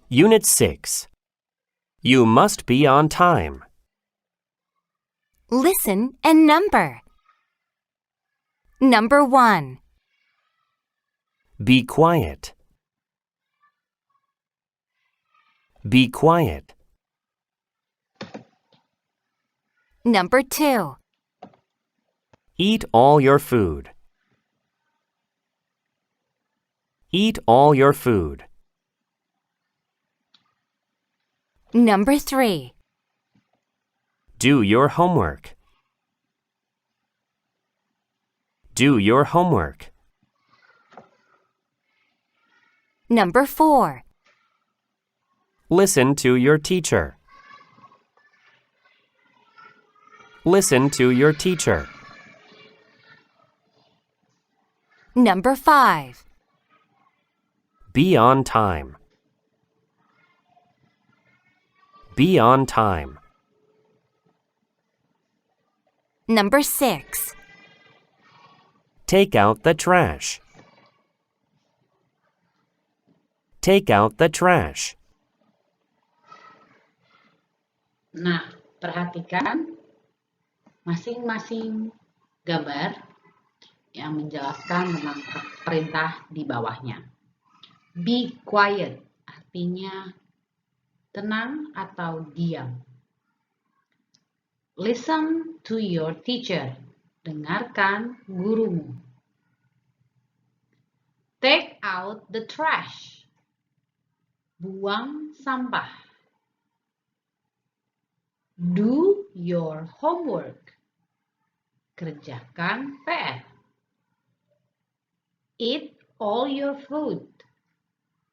Unit 6. You must be on time. Listen and number. Number 1. Be quiet. Be quiet. Number 2. Eat all your food. Eat all your food. Number 3. Do your homework. Do your homework. Number 4. Listen to your teacher. Listen to your teacher. Number 5. Be on time. Be on time. Number 6. Take out the trash. Take out the trash. Nah, perhatikan masing-masing gambar yang menjelaskan tentang perintah di bawahnya. Be quiet artinya tenang atau diam. Listen to your teacher. Dengarkan gurumu. Take out the trash. Buang sampah. Do your homework. Kerjakan PR. Eat all your food.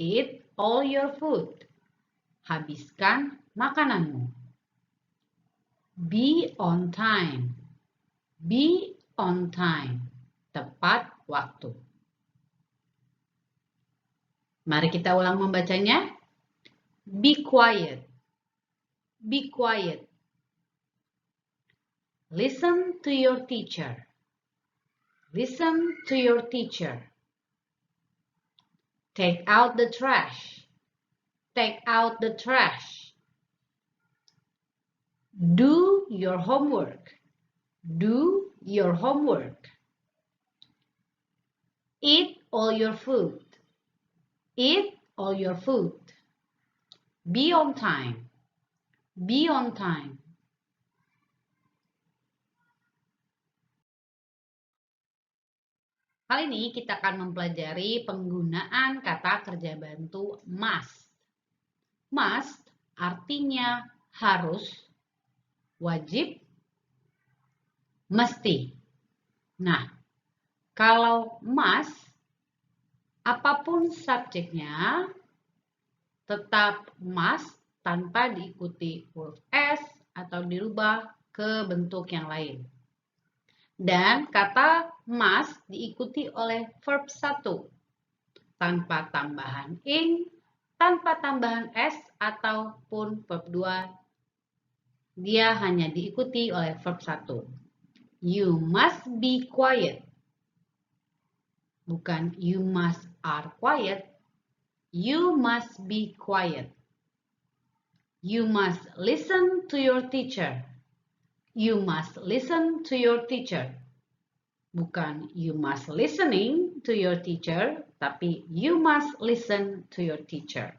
Eat all your food. Habiskan makananmu. Be on time. Be on time. Tepat waktu. Mari kita ulang membacanya. Be quiet. Be quiet. Listen to your teacher. Listen to your teacher. Take out the trash. Take out the trash. Do your homework. Do your homework. Eat all your food. Eat all your food. Be on time. Be on time. Kali ini kita akan mempelajari penggunaan kata kerja bantu must. Must artinya harus, wajib, mesti. Nah, kalau must, apapun subjeknya, tetap must tanpa diikuti huruf S atau dirubah ke bentuk yang lain. Dan kata must diikuti oleh verb 1 tanpa tambahan ing, tanpa tambahan s ataupun verb 2. Dia hanya diikuti oleh verb 1. You must be quiet. Bukan you must are quiet. You must be quiet. You must listen to your teacher. You must listen to your teacher. Bukan you must listening to your teacher, tapi you must listen to your teacher.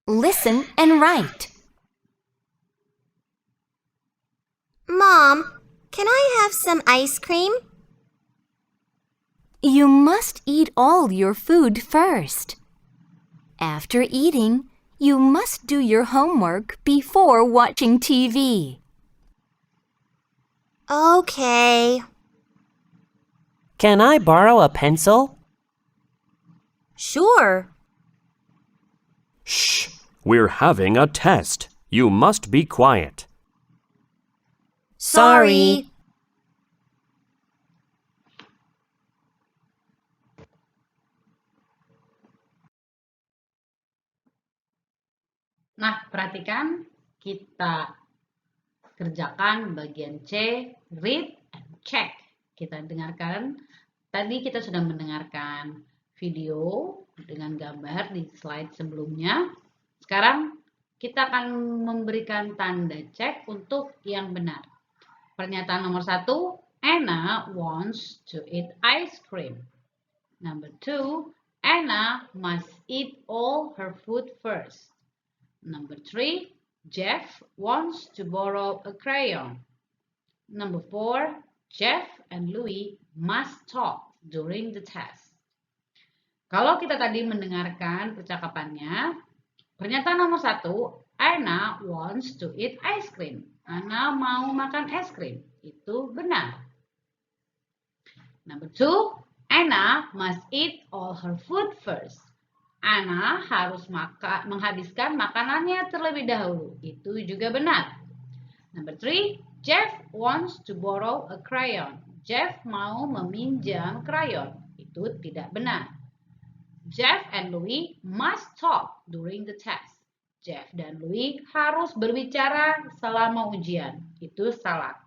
Listen and write. Mom, can I have some ice cream? You must eat all your food first. After eating, you must do your homework before watching TV. Okay. Can I borrow a pencil? Sure. Shh! We're having a test. You must be quiet. Sorry. Nah, perhatikan kita kerjakan bagian C, read and check. kita dengarkan. Tadi kita sudah mendengarkan video dengan gambar di slide sebelumnya. Sekarang kita akan memberikan tanda cek untuk yang benar. Pernyataan nomor 1, Anna wants to eat ice cream. Number 2, Anna must eat all her food first. Number 3, Jeff wants to borrow a crayon. Number 4, Jeff and Louis must talk during the test. Kalau kita tadi mendengarkan percakapannya, pernyataan nomor 1, Anna wants to eat ice cream. Anna mau makan es krim. Itu benar. Number 2, Anna must eat all her food first. Anna harus menghabiskan makanannya terlebih dahulu. Itu juga benar. Number 3, Jeff wants to borrow a crayon. Jeff mau meminjam krayon. Itu tidak benar. Jeff and Louis must talk during the test. Jeff dan Louis harus berbicara selama ujian. Itu salah.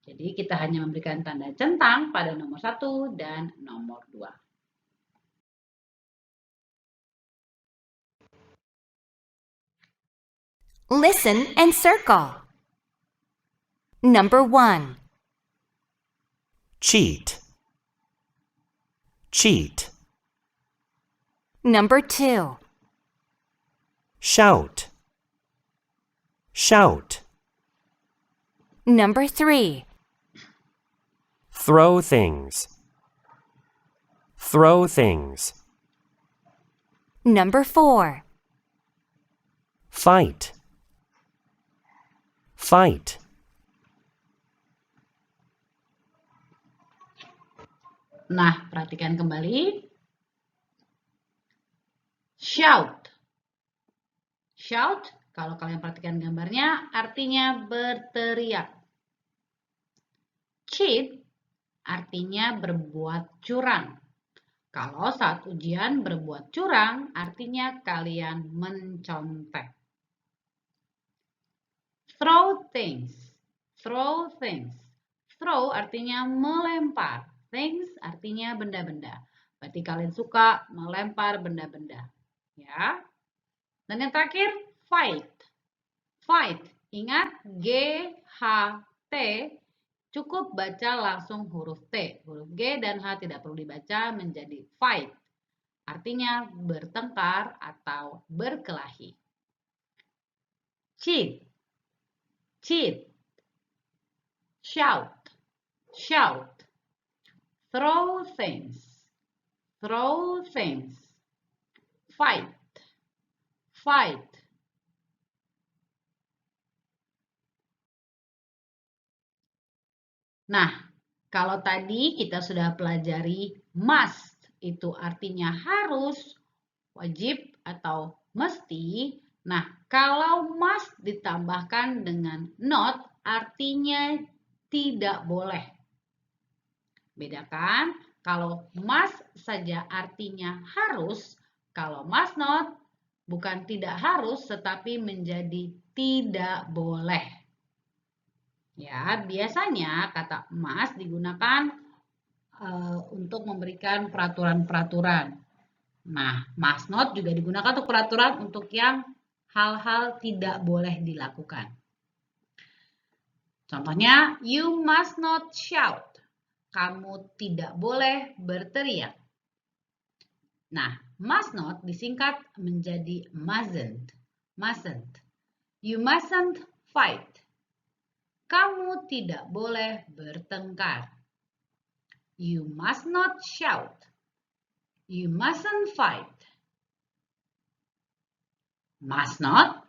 Jadi kita hanya memberikan tanda centang pada nomor 1 dan nomor 2. Listen and circle. Number 1. Cheat. Cheat. Number 2. Shout. Shout. Number 3. Throw things. Throw things. Number 4. Fight. Fight. Nah, perhatikan kembali. Shout. Shout, kalau kalian perhatikan gambarnya, artinya berteriak. Cheat, artinya berbuat curang. Kalau saat ujian berbuat curang, artinya kalian mencontek. Throw things. Throw things. Throw artinya melempar. Things artinya benda-benda. Berarti kalian suka melempar benda-benda. Ya. Dan yang terakhir, fight. Fight. Ingat G-H-T. Cukup baca langsung huruf T. Huruf G dan H tidak perlu dibaca menjadi fight. Artinya bertengkar atau berkelahi. Cheat. Cheat. Shout. Shout. Throw things. Throw things. Fight. Fight. Nah, kalau tadi kita sudah pelajari must, itu artinya harus, wajib, atau mesti. Nah, kalau must ditambahkan dengan not, artinya tidak boleh. Bedakan, kalau must saja artinya harus, kalau must not bukan tidak harus, tetapi menjadi tidak boleh. Ya, biasanya kata must digunakan untuk memberikan peraturan-peraturan. Nah, must not juga digunakan untuk peraturan untuk yang hal-hal tidak boleh dilakukan. Contohnya, you must not shout. Kamu tidak boleh berteriak. Nah, must not disingkat menjadi mustn't. Mustn't. You mustn't fight. Kamu tidak boleh bertengkar. You must not shout. You mustn't fight. Must not,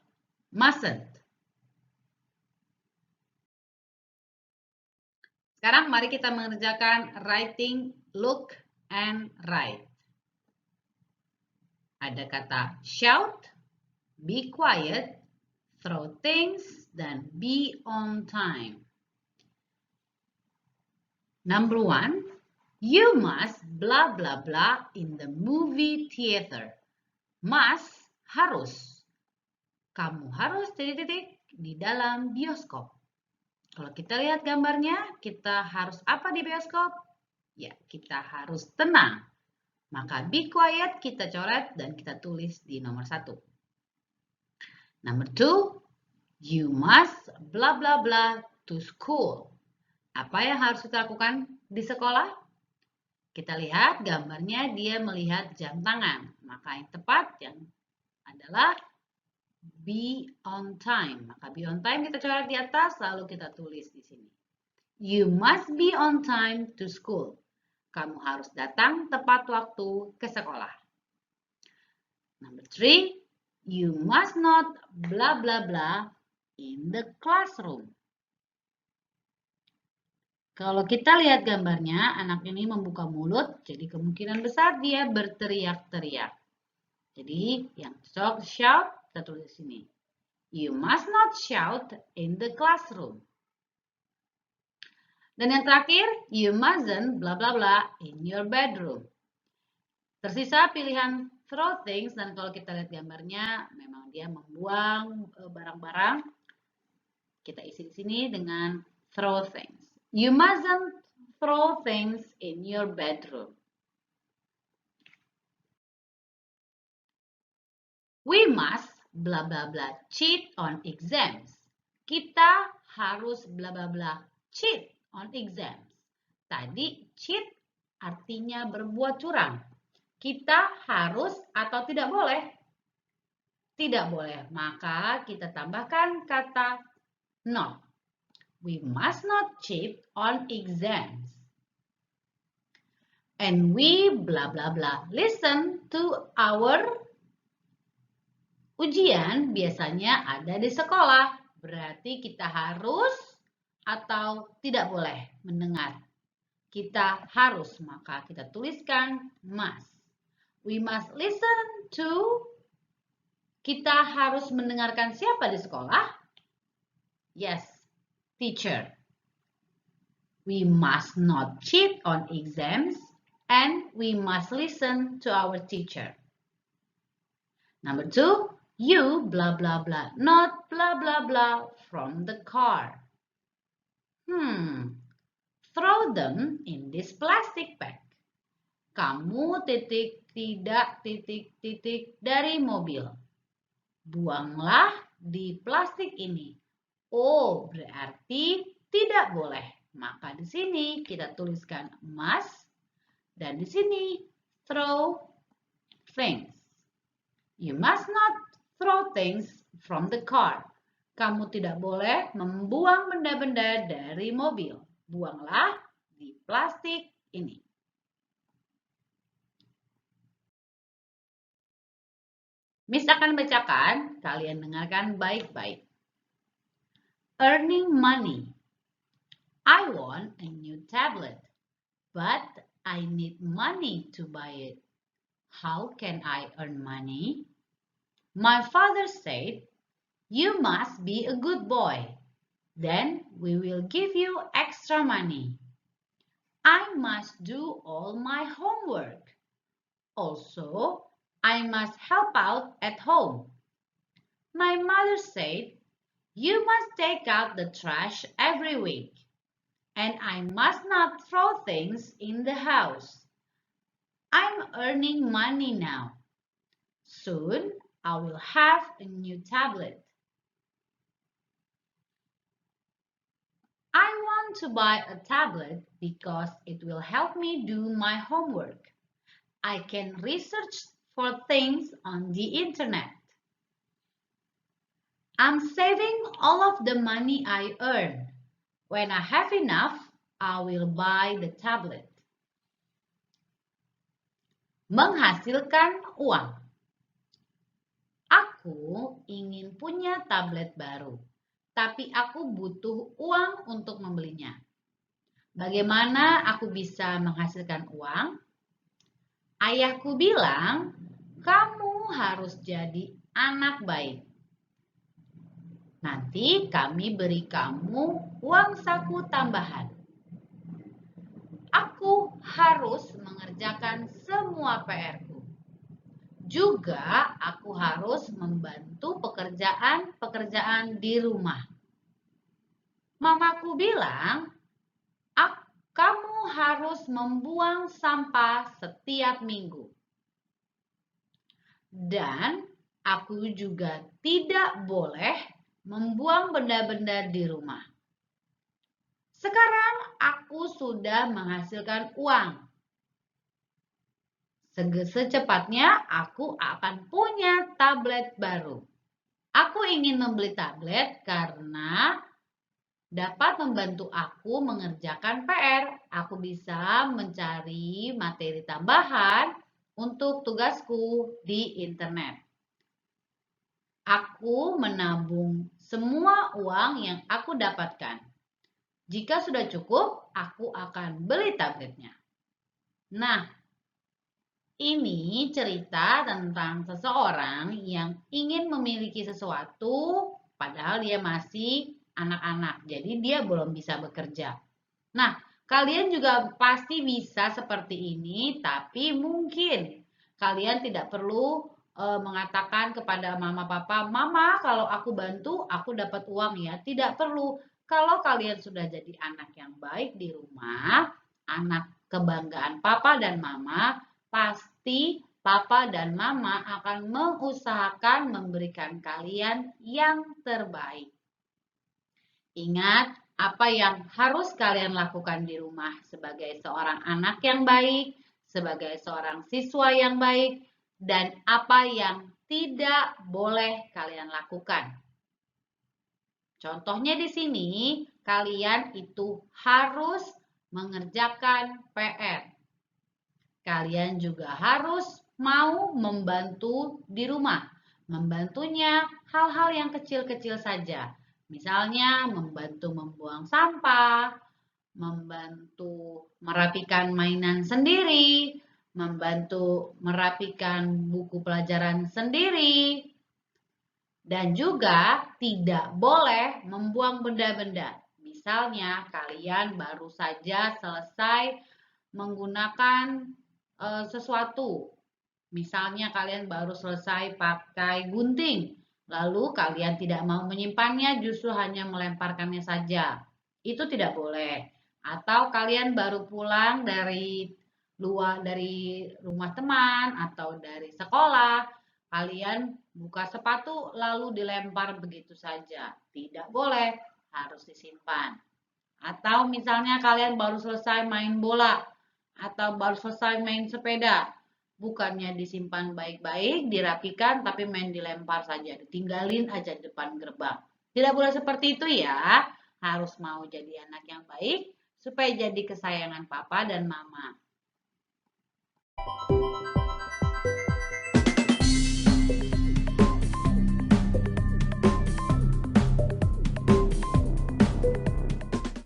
mustn't. Sekarang mari kita mengerjakan writing, look, and write. Ada kata shout, be quiet, throw things, dan be on time. Number 1, you must blah blah blah in the movie theater. Must, harus. Kamu harus titik-titik di dalam bioskop. Kalau kita lihat gambarnya, kita harus apa di bioskop? Ya, kita harus tenang. Maka be quiet kita coret dan kita tulis di nomor 1. Number 2, you must blah blah blah to school. Apa yang harus kita lakukan di sekolah? Kita lihat gambarnya dia melihat jam tangan. Maka yang tepat yang adalah be on time. Maka be on time kita coret di atas lalu kita tulis di sini. You must be on time to school. Kamu harus datang tepat waktu ke sekolah. Number 3, you must not blah blah blah in the classroom. Kalau kita lihat gambarnya, anak ini membuka mulut, jadi kemungkinan besar dia berteriak-teriak. Jadi yang cocok shout, kita tulis di sini. You must not shout in the classroom. Dan yang terakhir, you mustn't blah blah blah in your bedroom. Tersisa pilihan throw things, dan kalau kita lihat gambarnya, memang dia membuang barang-barang. Kita isi di sini dengan throw things. You mustn't throw things in your bedroom. We must blah blah blah cheat on exams. Kita harus blah blah blah cheat on exams. Tadi cheat artinya berbuat curang. Kita harus atau tidak boleh? Tidak boleh. Maka kita tambahkan kata not. We must not cheat on exams. And we blah blah blah listen to our ujian biasanya ada di sekolah. Berarti kita harus atau tidak boleh mendengar. Kita harus, maka kita tuliskan must. We must listen to. Kita harus mendengarkan siapa di sekolah? Yes, teacher. We must not cheat on exams and we must listen to our teacher. Number 2, you blah blah blah not blah blah blah from the car. Throw them in this plastic bag. Kamu tidak dari mobil. Buanglah di plastik ini. Oh, berarti tidak boleh. Maka di sini kita tuliskan must dan di sini throw things. You must not throw things from the car. Kamu tidak boleh membuang benda-benda dari mobil. Buanglah di plastik ini. Miss akan bacakan, kalian dengarkan baik-baik. Earning money. I want a new tablet, but I need money to buy it. How can I earn money? My father said, you must be a good boy. Then we will give you extra money. I must do all my homework. Also, I must help out at home. My mother said, you must take out the trash every week. And I must not throw things in the house. I'm earning money now. Soon, I will have a new tablet. I want to buy a tablet because it will help me do my homework. I can research for things on the internet. I'm saving all of the money I earn. When I have enough, I will buy the tablet. Menghasilkan uang. Aku ingin punya tablet baru, tapi aku butuh uang untuk membelinya. Bagaimana aku bisa menghasilkan uang? Ayahku bilang, kamu harus jadi anak baik. Nanti kami beri kamu uang saku tambahan. Aku harus mengerjakan semua PR-ku. Juga aku harus membantu pekerjaan-pekerjaan di rumah. Mamaku bilang, kamu harus membuang sampah setiap minggu. Dan aku juga tidak boleh membuang benda-benda di rumah. Sekarang aku sudah menghasilkan uang. Secepatnya aku akan punya tablet baru. Aku ingin membeli tablet karena dapat membantu aku mengerjakan PR. Aku bisa mencari materi tambahan untuk tugasku di internet. Aku menabung semua uang yang aku dapatkan. Jika sudah cukup, aku akan beli tabletnya. Nah, ini cerita tentang seseorang yang ingin memiliki sesuatu padahal dia masih anak-anak. Jadi dia belum bisa bekerja. Nah, kalian juga pasti bisa seperti ini, tapi mungkin kalian tidak perlu mengatakan kepada mama papa, "Mama, kalau aku bantu, aku dapat uang ya." Tidak perlu. Kalau kalian sudah jadi anak yang baik di rumah, anak kebanggaan papa dan mama, pasti papa dan mama akan mengusahakan memberikan kalian yang terbaik. Ingat apa yang harus kalian lakukan di rumah sebagai seorang anak yang baik, sebagai seorang siswa yang baik, dan apa yang tidak boleh kalian lakukan. Contohnya di sini, kalian itu harus mengerjakan PR. Kalian juga harus mau membantu di rumah. Membantunya hal-hal yang kecil-kecil saja. Misalnya membantu membuang sampah, membantu merapikan mainan sendiri, membantu merapikan buku pelajaran sendiri, dan juga tidak boleh membuang benda-benda. Misalnya kalian baru saja selesai menggunakan sesuatu. Misalnya kalian baru selesai pakai gunting, lalu kalian tidak mau menyimpannya, justru hanya melemparkannya saja. Itu tidak boleh. Atau kalian baru pulang dari rumah teman atau dari sekolah, kalian buka sepatu lalu dilempar begitu saja. Tidak boleh, harus disimpan. Atau misalnya kalian baru selesai main bola atau baru selesai main sepeda, bukannya disimpan baik-baik, dirapikan, tapi main dilempar saja, ditinggalin aja di depan gerbang. Tidak boleh seperti itu ya, harus mau jadi anak yang baik supaya jadi kesayangan papa dan mama.